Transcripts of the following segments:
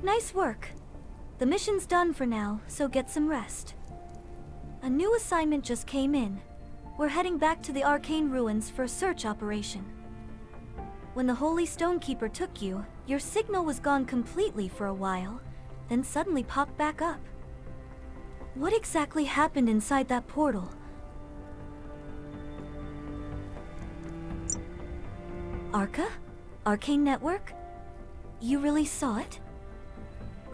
Nice work. The mission's done for now, so get some rest. A new assignment just came in. We're heading back to the arcane ruins for a search operation. When the Holy Stonekeeper took you, your signal was gone completely for a while, then suddenly popped back up. What exactly happened inside that portal? Arca? Arcane Network? You really saw it?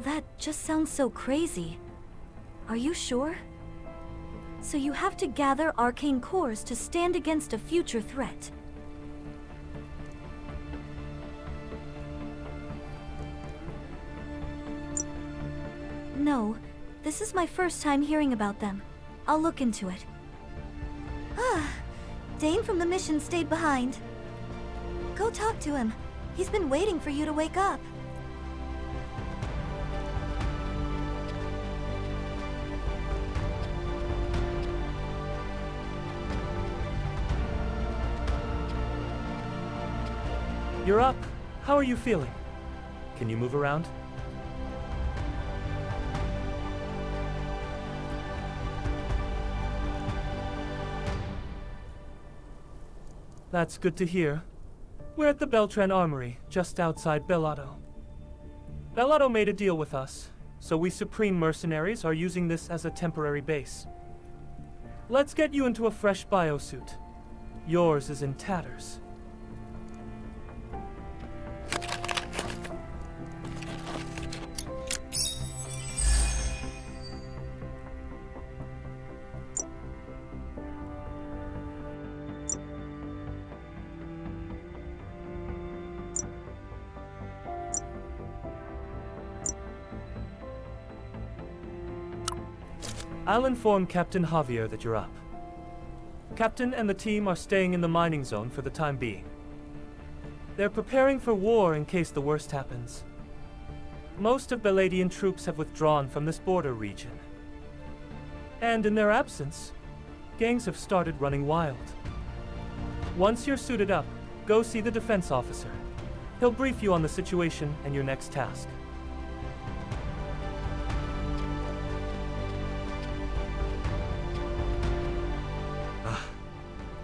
That just sounds so crazy. Are you sure? So you have to gather arcane cores to stand against a future threat. No, this is my first time hearing about them. I'll look into it. Ah, Dane from the mission stayed behind. Go talk to him. He's been waiting for you to wake up. You're up. How are you feeling? Can you move around? That's good to hear. We're at the Beltran Armory, just outside Bellotto. Bellotto made a deal with us, so we Supreme Mercenaries are using this as a temporary base. Let's get you into a fresh biosuit. Yours is in tatters. I'll inform Captain Javier that you're up. Captain and the team are staying in the mining zone for the time being. They're preparing for war in case the worst happens. Most of Beladian troops have withdrawn from this border region. And in their absence, gangs have started running wild. Once you're suited up, go see the defense officer. He'll brief you on the situation and your next task.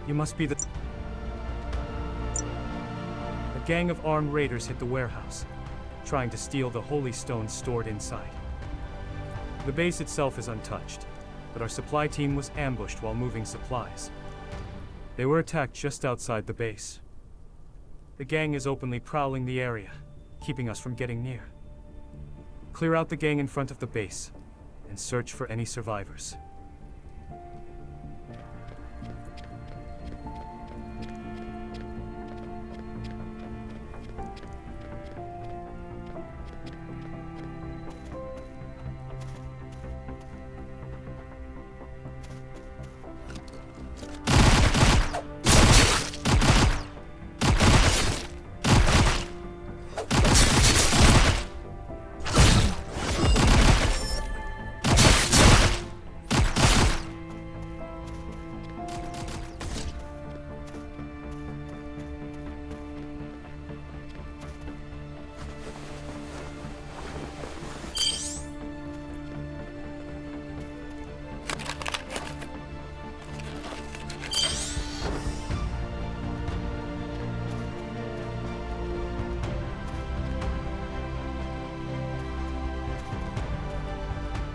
You must be the... A gang of armed raiders hit the warehouse, trying to steal the holy stones stored inside. The base itself is untouched, but our supply team was ambushed while moving supplies. They were attacked just outside the base. The gang is openly prowling the area, keeping us from getting near. Clear out the gang in front of the base, and search for any survivors.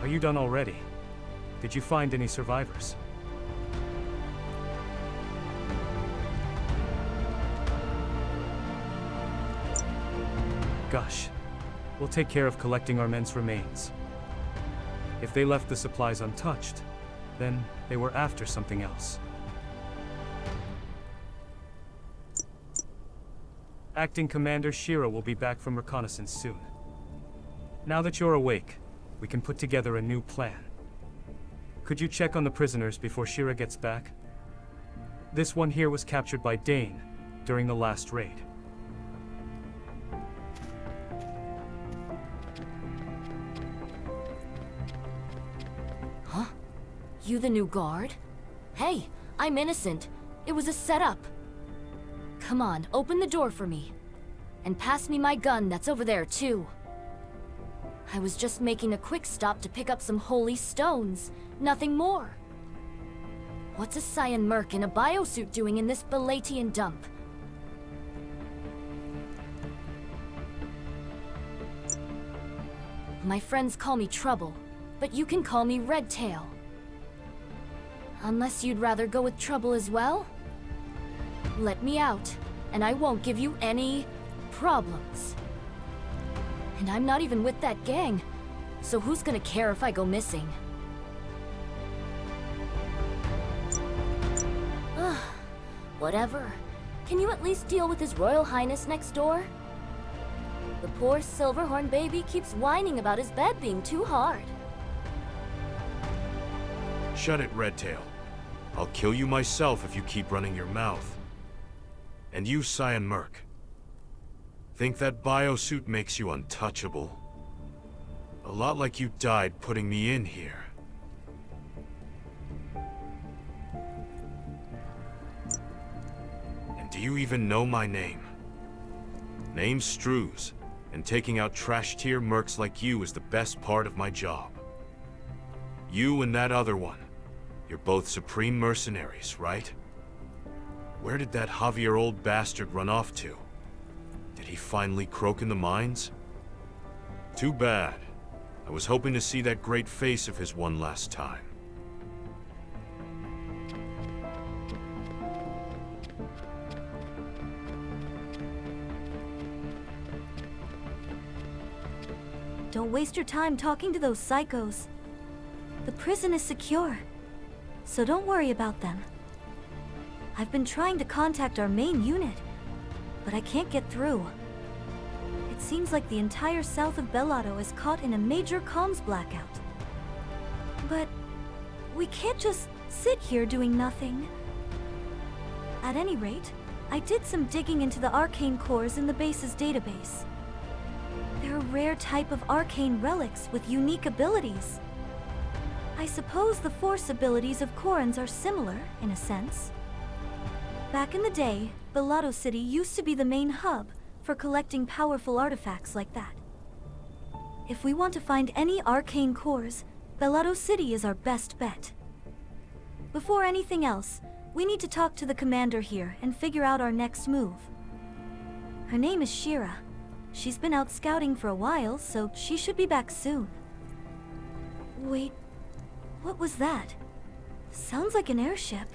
Are you done already? Did you find any survivors? Gosh, we'll take care of collecting our men's remains. If they left the supplies untouched, then they were after something else. Acting Commander Shira will be back from reconnaissance soon. Now that you're awake, we can put together a new plan. Could you check on the prisoners before Shira gets back? This one here was captured by Dane during the last raid. Huh? You the new guard? Hey, I'm innocent. It was a setup. Come on, open the door for me. And pass me my gun that's over there, too. I was just making a quick stop to pick up some holy stones. Nothing more. What's a Cyan Merc in a biosuit doing in this Balatian dump? My friends call me Trouble, but you can call me Redtail. Unless you'd rather go with Trouble as well? Let me out, and I won't give you any problems. And I'm not even with that gang, so who's gonna care if I go missing? Whatever. Can you at least deal with His Royal Highness next door? The poor Silverhorn baby keeps whining about his bed being too hard. Shut it, Redtail. I'll kill you myself if you keep running your mouth. And you, Cyan Merc. Think that biosuit makes you untouchable? A lot like you died putting me in here. And do you even know my name? Name's Strews, and taking out trash-tier mercs like you is the best part of my job. You and that other one, you're both supreme mercenaries, right? Where did that Javier old bastard run off to? Did he finally croak in the mines? Too bad. I was hoping to see that great face of his one last time. Don't waste your time talking to those psychos. The prison is secure, so don't worry about them. I've been trying to contact our main unit, but I can't get through. It seems like the entire south of Bellato is caught in a major comms blackout. But we can't just sit here doing nothing. At any rate, I did some digging into the arcane cores in the base's database. They're a rare type of arcane relics with unique abilities. I suppose the force abilities of Corans are similar, in a sense. Back in the day, Bellato City used to be the main hub for collecting powerful artifacts like that. If we want to find any arcane cores, Bellato City is our best bet. Before anything else, we need to talk to the commander here and figure out our next move. Her name is Shira. She's been out scouting for a while, so she should be back soon. Wait, what was that? Sounds like an airship.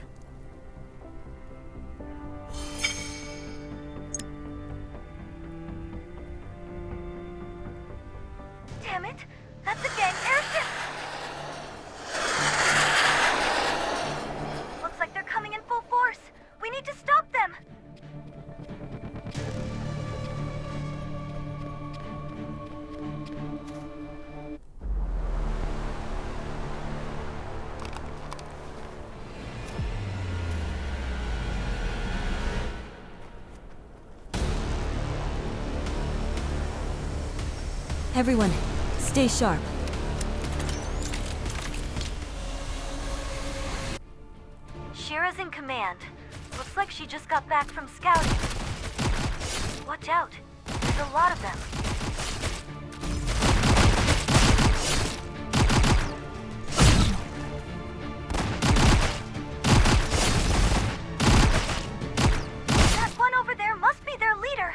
Damn it! That's a gang airship! Looks like they're coming in full force! We need to stop them! Everyone, stay sharp. Shira's in command. Looks like she just got back from scouting. Watch out. There's a lot of them. That one over there must be their leader.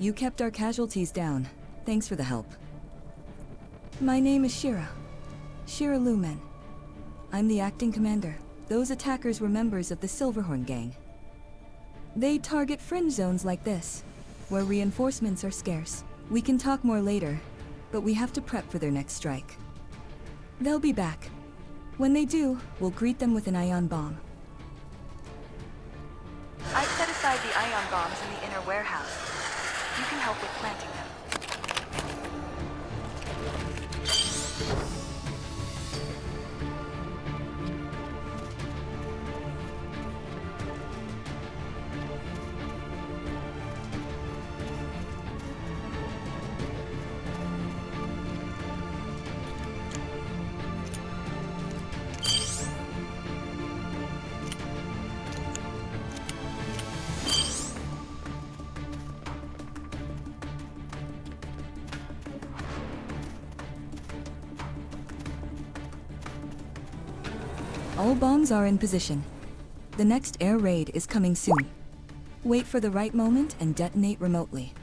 You kept our casualties down. Thanks for the help. My name is Shira. Shira Lumen. I'm the acting commander. Those attackers were members of the Silverhorn gang. They target fringe zones like this, where reinforcements are scarce. We can talk more later, but we have to prep for their next strike. They'll be back. When they do, we'll greet them with an ion bomb. I've set aside the ion bombs in the inner warehouse. You can help with planting them. All bombs are in position. The next air raid is coming soon. Wait for the right moment and detonate remotely.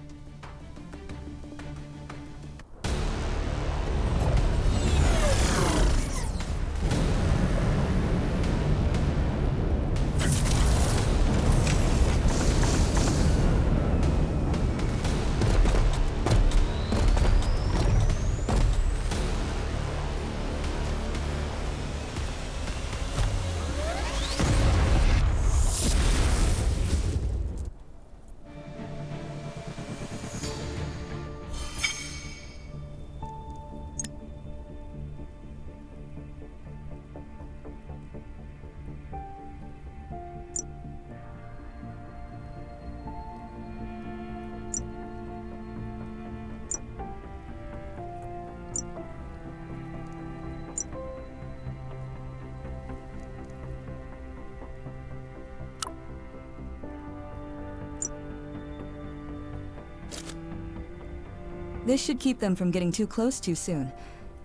This should keep them from getting too close too soon.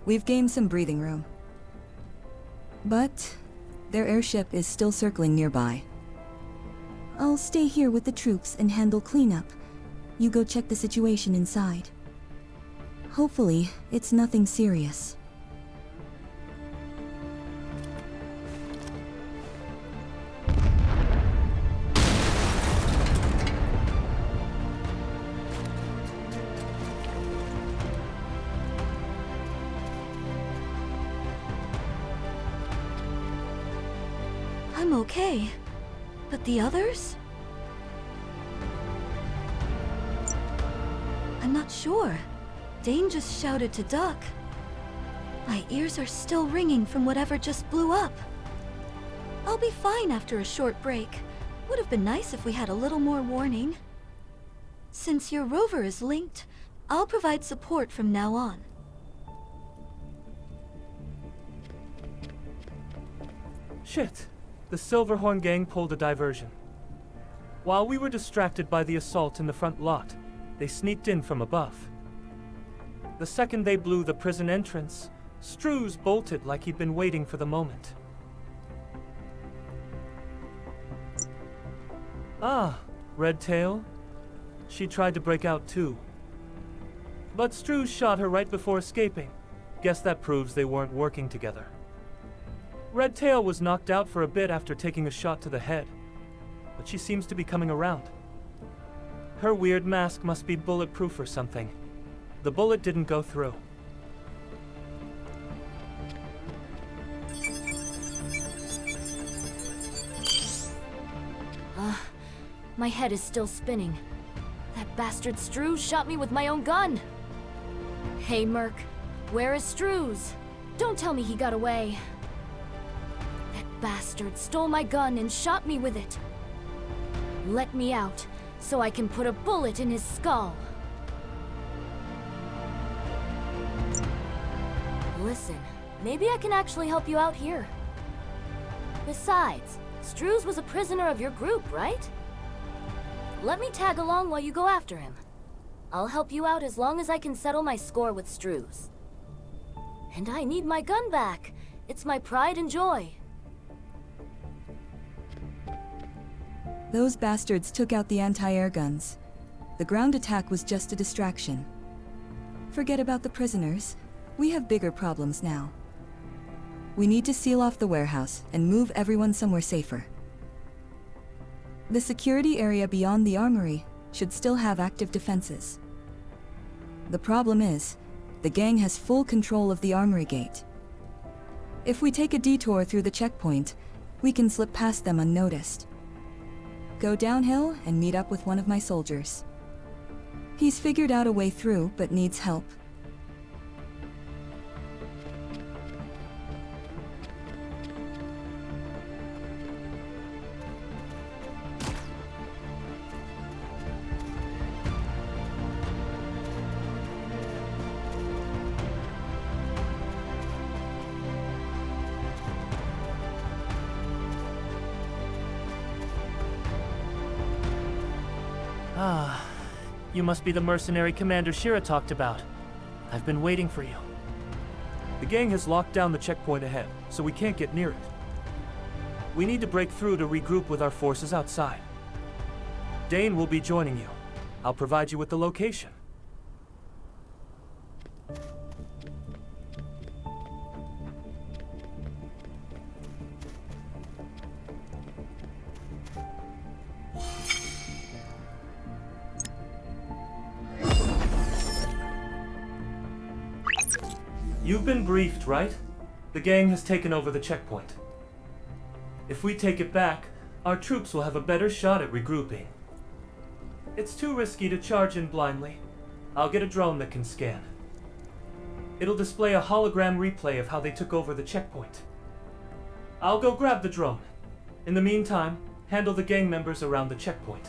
We've gained some breathing room. But their airship is still circling nearby. I'll stay here with the troops and handle cleanup. You go check the situation inside. Hopefully, it's nothing serious. I'm okay. But the others? I'm not sure. Dane just shouted to duck. My ears are still ringing from whatever just blew up. I'll be fine after a short break. Would have been nice if we had a little more warning. Since your rover is linked, I'll provide support from now on. Shit! The Silverhorn gang pulled a diversion. While we were distracted by the assault in the front lot, they sneaked in from above. The second they blew the prison entrance, Strews bolted like he'd been waiting for the moment. Ah, Redtail. She tried to break out too. But Strews shot her right before escaping. Guess that proves they weren't working together. Redtail was knocked out for a bit after taking a shot to the head, but she seems to be coming around. Her weird mask must be bulletproof or something. The bullet didn't go through. My head is still spinning. That bastard Strews shot me with my own gun! Hey, Merc, where is Strews? Don't tell me he got away. That bastard stole my gun and shot me with it. Let me out, so I can put a bullet in his skull. Listen, maybe I can actually help you out here. Besides, Strews was a prisoner of your group, right? Let me tag along while you go after him. I'll help you out as long as I can settle my score with Strews. And I need my gun back. It's my pride and joy. Those bastards took out the anti-air guns. The ground attack was just a distraction. Forget about the prisoners. We have bigger problems now. We need to seal off the warehouse and move everyone somewhere safer. The security area beyond the armory should still have active defenses. The problem is, the gang has full control of the armory gate. If we take a detour through the checkpoint, we can slip past them unnoticed. Go downhill and meet up with one of my soldiers. He's figured out a way through, but needs help. Ah, you must be the mercenary Commander Shira talked about. I've been waiting for you. The gang has locked down the checkpoint ahead, so we can't get near it. We need to break through to regroup with our forces outside. Dane will be joining you. I'll provide you with the location. You've been briefed, right? The gang has taken over the checkpoint. If we take it back, our troops will have a better shot at regrouping. It's too risky to charge in blindly. I'll get a drone that can scan. It'll display a hologram replay of how they took over the checkpoint. I'll go grab the drone. In the meantime, handle the gang members around the checkpoint.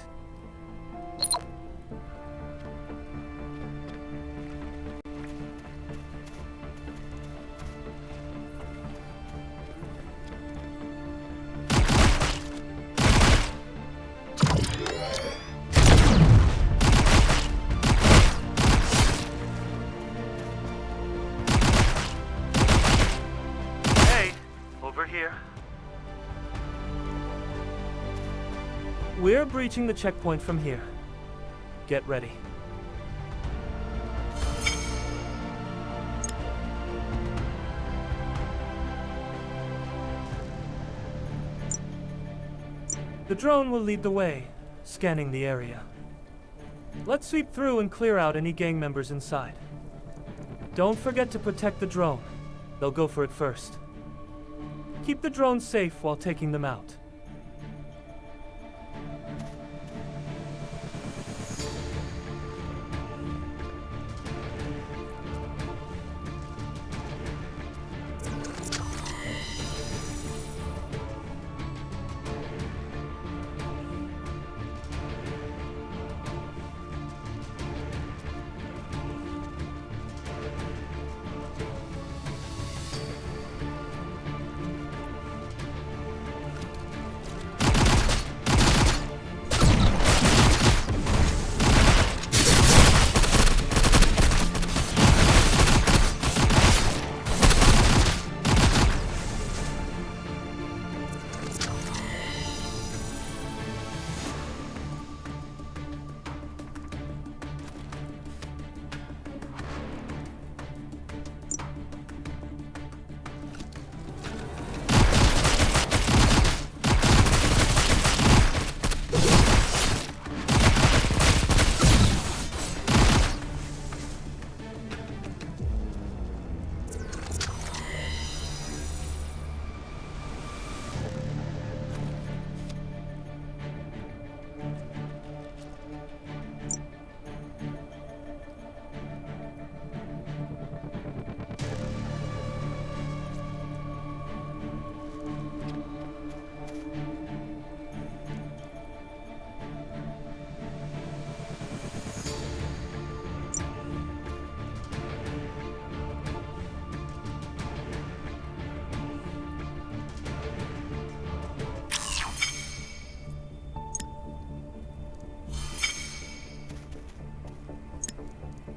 Here. We're breaching the checkpoint from here. Get ready. The drone will lead the way, scanning the area. Let's sweep through and clear out any gang members inside. Don't forget to protect the drone. They'll go for it first. Keep the drones safe while taking them out.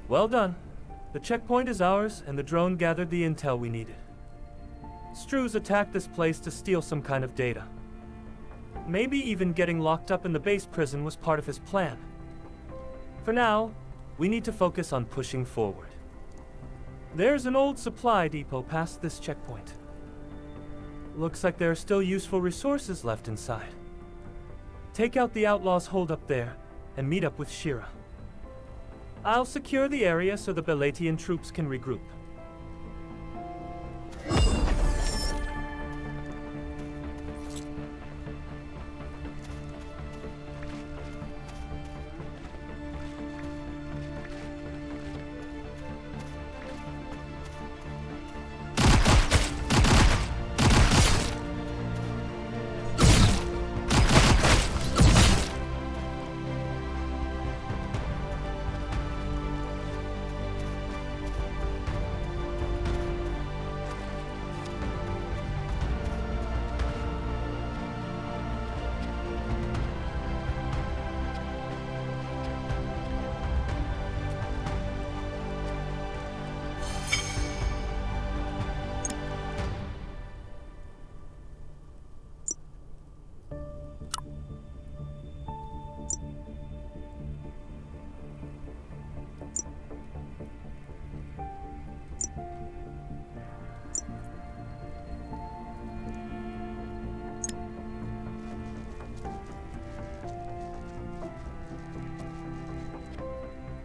Well done. The checkpoint is ours, and the drone gathered the intel we needed. Struz attacked this place to steal some kind of data. Maybe even getting locked up in the base prison was part of his plan. For now, we need to focus on pushing forward. There's an old supply depot past this checkpoint. Looks like there are still useful resources left inside. Take out the outlaws holed up there, and meet up with Shira. I'll secure the area so the Belatian troops can regroup.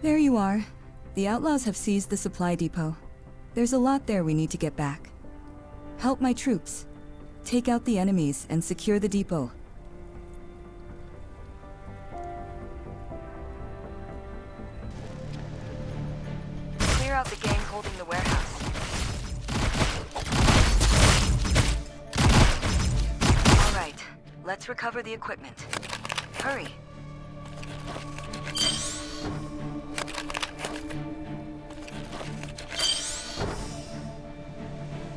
There you are. The outlaws have seized the supply depot. There's a lot there we need to get back. Help my troops. Take out the enemies and secure the depot. Clear out the gang holding the warehouse. All right, let's recover the equipment. Hurry.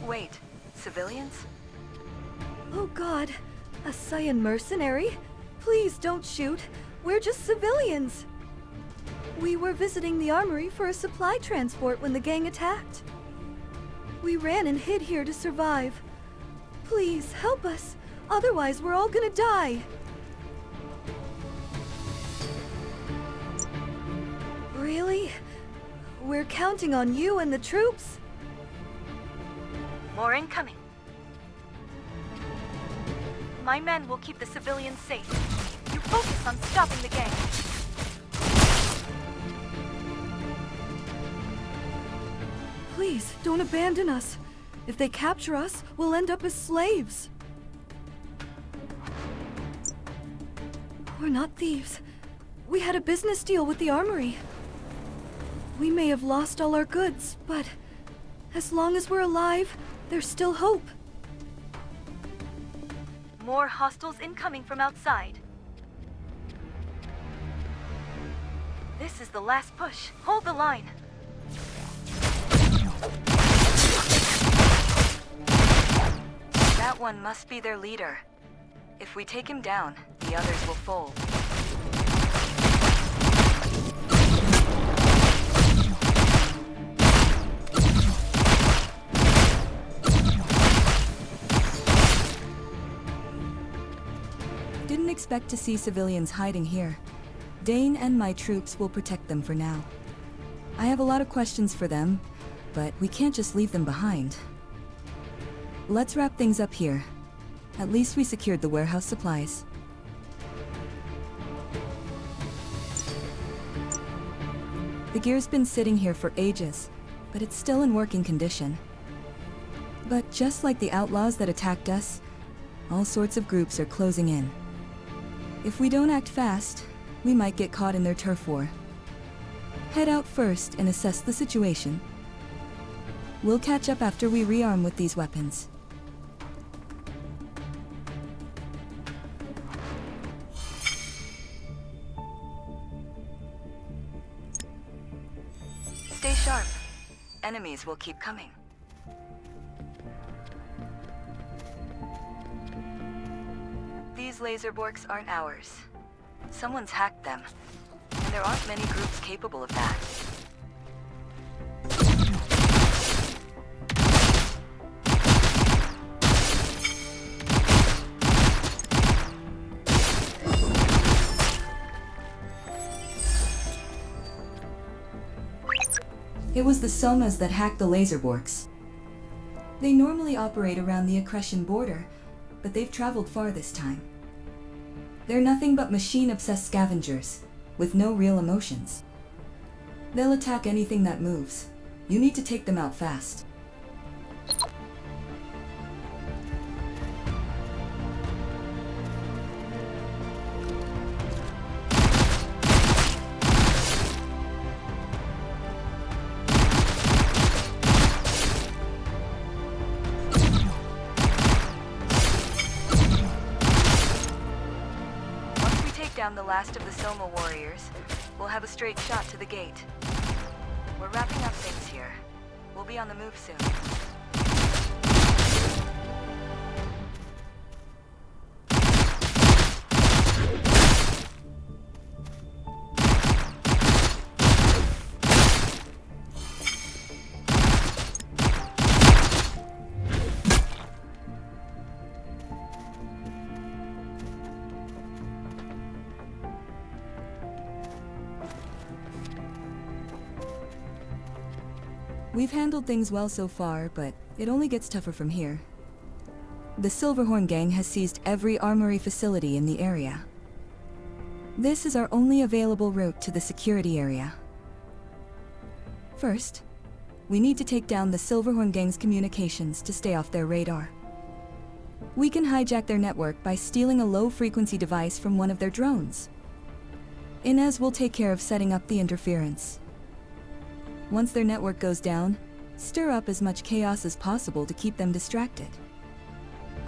Wait, civilians? Oh God, a Saiyan mercenary? Please don't shoot. We're just civilians. We were visiting the armory for a supply transport when the gang attacked. We ran and hid here to survive. Please, help us. Otherwise, we're all gonna die. Really? We're counting on you and the troops? More incoming. My men will keep the civilians safe. You focus on stopping the gang. Please, don't abandon us. If they capture us, we'll end up as slaves. We're not thieves. We had a business deal with the armory. We may have lost all our goods, but as long as we're alive, there's still hope. More hostiles incoming from outside. This is the last push. Hold the line. That one must be their leader. If we take him down, the others will fold. Didn't expect to see civilians hiding here. Dane and my troops will protect them for now. I have a lot of questions for them, but we can't just leave them behind. Let's wrap things up here. At least we secured the warehouse supplies. The gear's been sitting here for ages, but it's still in working condition. But just like the outlaws that attacked us, all sorts of groups are closing in. If we don't act fast, we might get caught in their turf war. Head out first and assess the situation. We'll catch up after we rearm with these weapons. Stay sharp. Enemies will keep coming. These laser borks aren't ours. Someone's hacked them, and there aren't many groups capable of that. It was the Somas that hacked the laser borks. They normally operate around the Accretion border, but they've traveled far this time. They're nothing but machine-obsessed scavengers, with no real emotions. They'll attack anything that moves. You need to take them out fast. Down the last of the Soma warriors, we'll have a straight shot to the gate. We're wrapping up things here. We'll be on the move soon. We've handled things well so far, but it only gets tougher from here. The Silverhorn gang has seized every armory facility in the area. This is our only available route to the security area. First, we need to take down the Silverhorn Gang's communications to stay off their radar. We can hijack their network by stealing a low-frequency device from one of their drones. Inez will take care of setting up the interference. Once their network goes down, stir up as much chaos as possible to keep them distracted.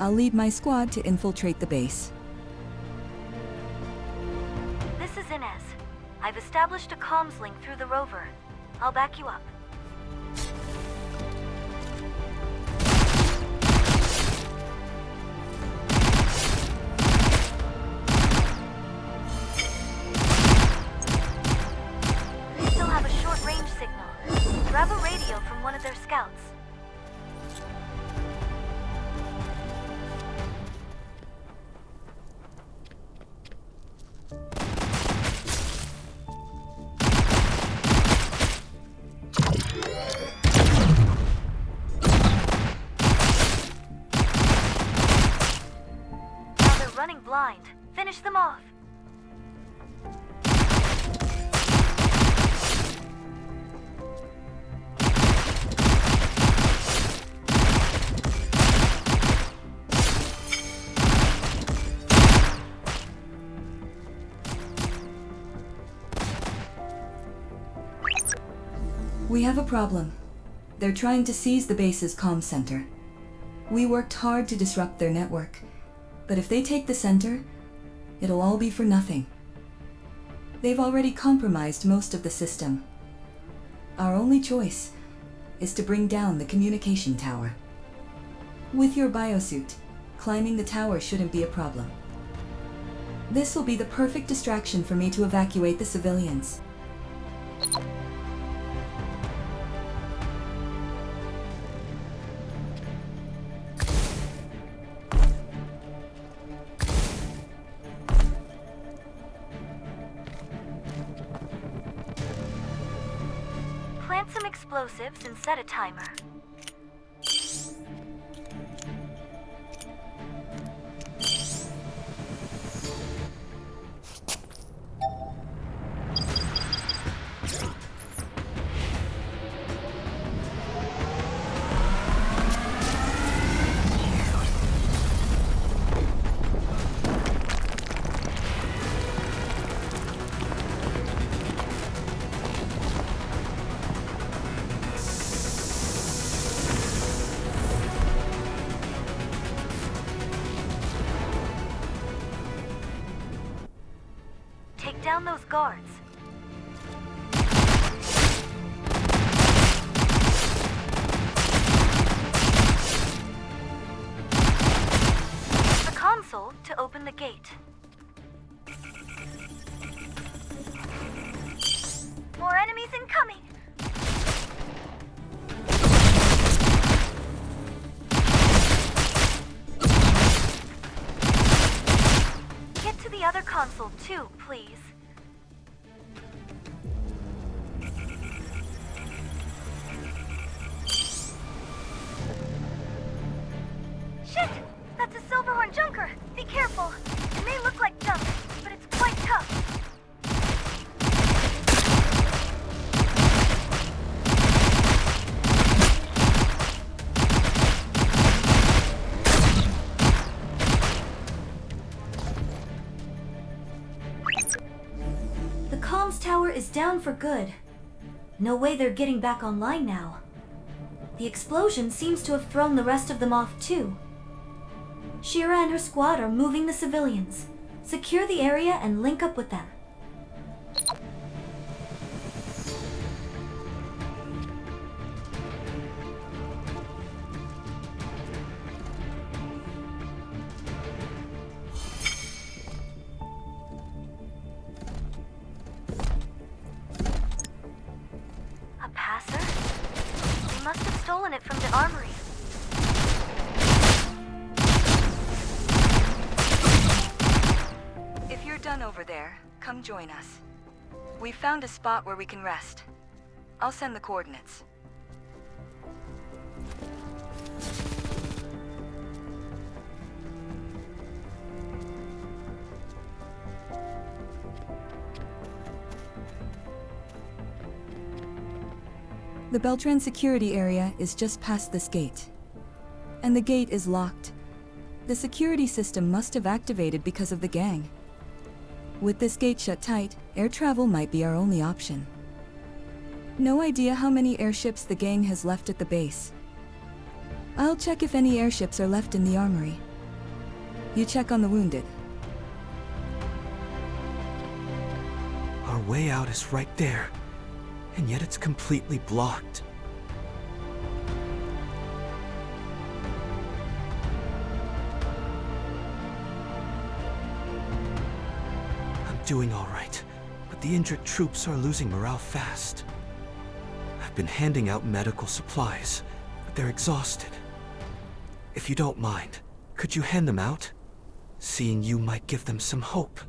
I'll lead my squad to infiltrate the base. This is Inez. I've established a comms link through the rover. I'll back you up. Still have a short-range signal. Grab a radio from one of their scouts. Now they're running blind. Finish them off. We have a problem. They're trying to seize the base's comm center. We worked hard to disrupt their network, but if they take the center, it'll all be for nothing. They've already compromised most of the system. Our only choice is to bring down the communication tower. With your biosuit, climbing the tower shouldn't be a problem. This will be the perfect distraction for me to evacuate the civilians. Plant some explosives and set a timer. Take down those guards. Use the console to open the gate. More enemies incoming! Get to the other console too, please. Shit! That's a Silverhorn junker! Be careful! It may look like junk, but it's quite tough. The comms tower is down for good. No way they're getting back online now. The explosion seems to have thrown the rest of them off too. Shira and her squad are moving the civilians. Secure the area and link up with them. A passer? They must have stolen it from the armory. If you're done over there, come join us. We've found a spot where we can rest. I'll send the coordinates. The Beltran security area is just past this gate. And the gate is locked. The security system must have activated because of the gang. With this gate shut tight, air travel might be our only option. No idea how many airships the gang has left at the base. I'll check if any airships are left in the armory. You check on the wounded. Our way out is right there, and yet it's completely blocked. I'm doing all right, but the injured troops are losing morale fast. I've been handing out medical supplies, but they're exhausted. If you don't mind, could you hand them out? Seeing you might give them some hope.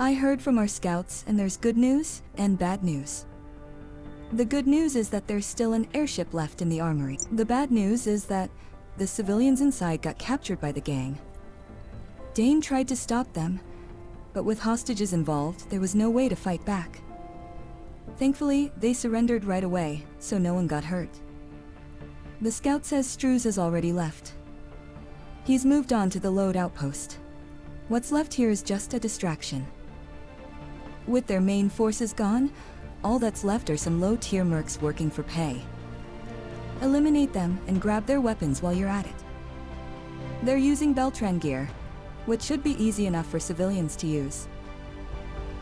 I heard from our scouts, and there's good news and bad news. The good news is that there's still an airship left in the armory. The bad news is that the civilians inside got captured by the gang. Dane tried to stop them, but with hostages involved, there was no way to fight back. Thankfully, they surrendered right away, so no one got hurt. The scout says Struz has already left. He's moved on to the load outpost. What's left here is just a distraction. With their main forces gone, all that's left are some low-tier mercs working for pay. Eliminate them and grab their weapons while you're at it. They're using Beltran gear, which should be easy enough for civilians to use.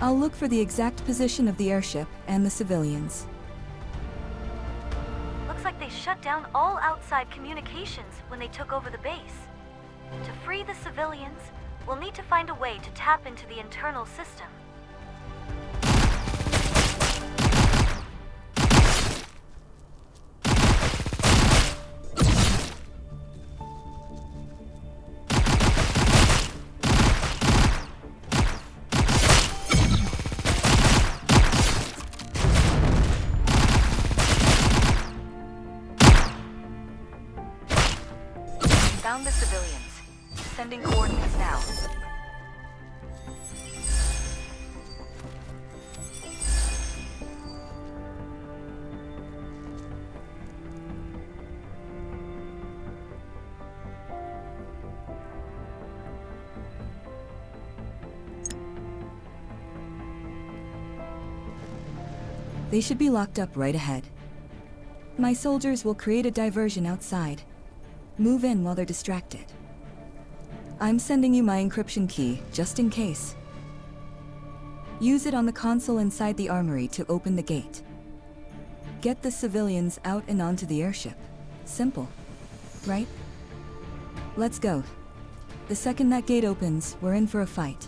I'll look for the exact position of the airship and the civilians. Looks like they shut down all outside communications when they took over the base. To free the civilians, we'll need to find a way to tap into the internal system. Found the civilians. Sending coordinates now. They should be locked up right ahead. My soldiers will create a diversion outside. Move in while they're distracted. I'm sending you my encryption key, just in case. Use it on the console inside the armory to open the gate. Get the civilians out and onto the airship. Simple, right? Let's go. The second that gate opens, we're in for a fight.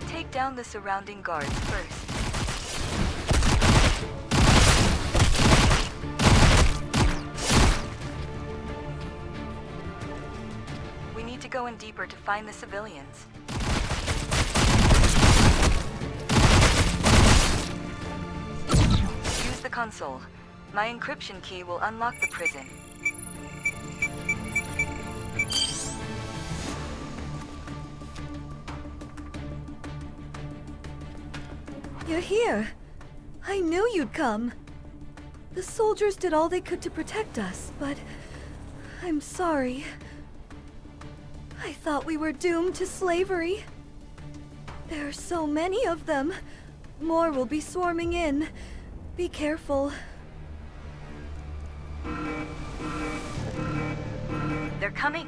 Take down the surrounding guards first. We need to go in deeper to find the civilians. Use the console. My encryption key will unlock the prison. You're here. I knew you'd come. The soldiers did all they could to protect us, but I'm sorry. I thought we were doomed to slavery. There are so many of them. More will be swarming in. Be careful. They're coming.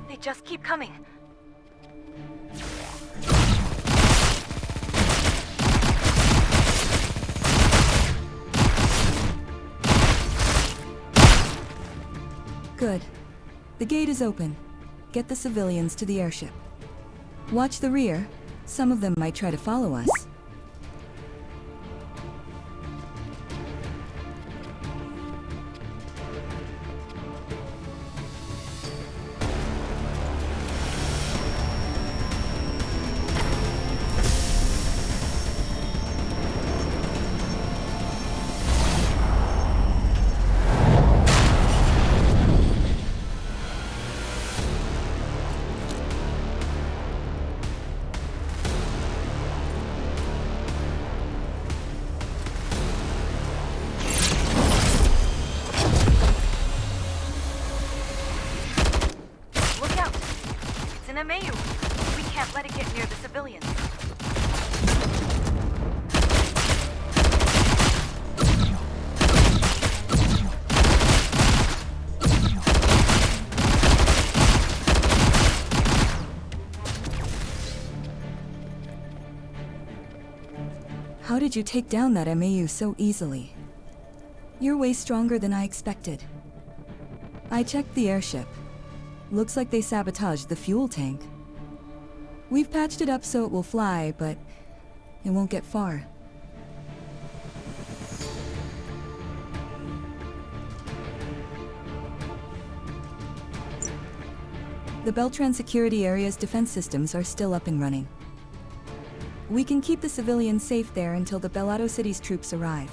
They just keep coming. Good. The gate is open. Get the civilians to the airship. Watch the rear. Some of them might try to follow us. Look out! It's an Amayu. We can't let it get near the civilians. How did you take down that MAU so easily? You're way stronger than I expected. I checked the airship. Looks like they sabotaged the fuel tank. We've patched it up so it will fly, but it won't get far. The Beltran security area's defense systems are still up and running. We can keep the civilians safe there until the Bellado City's troops arrive.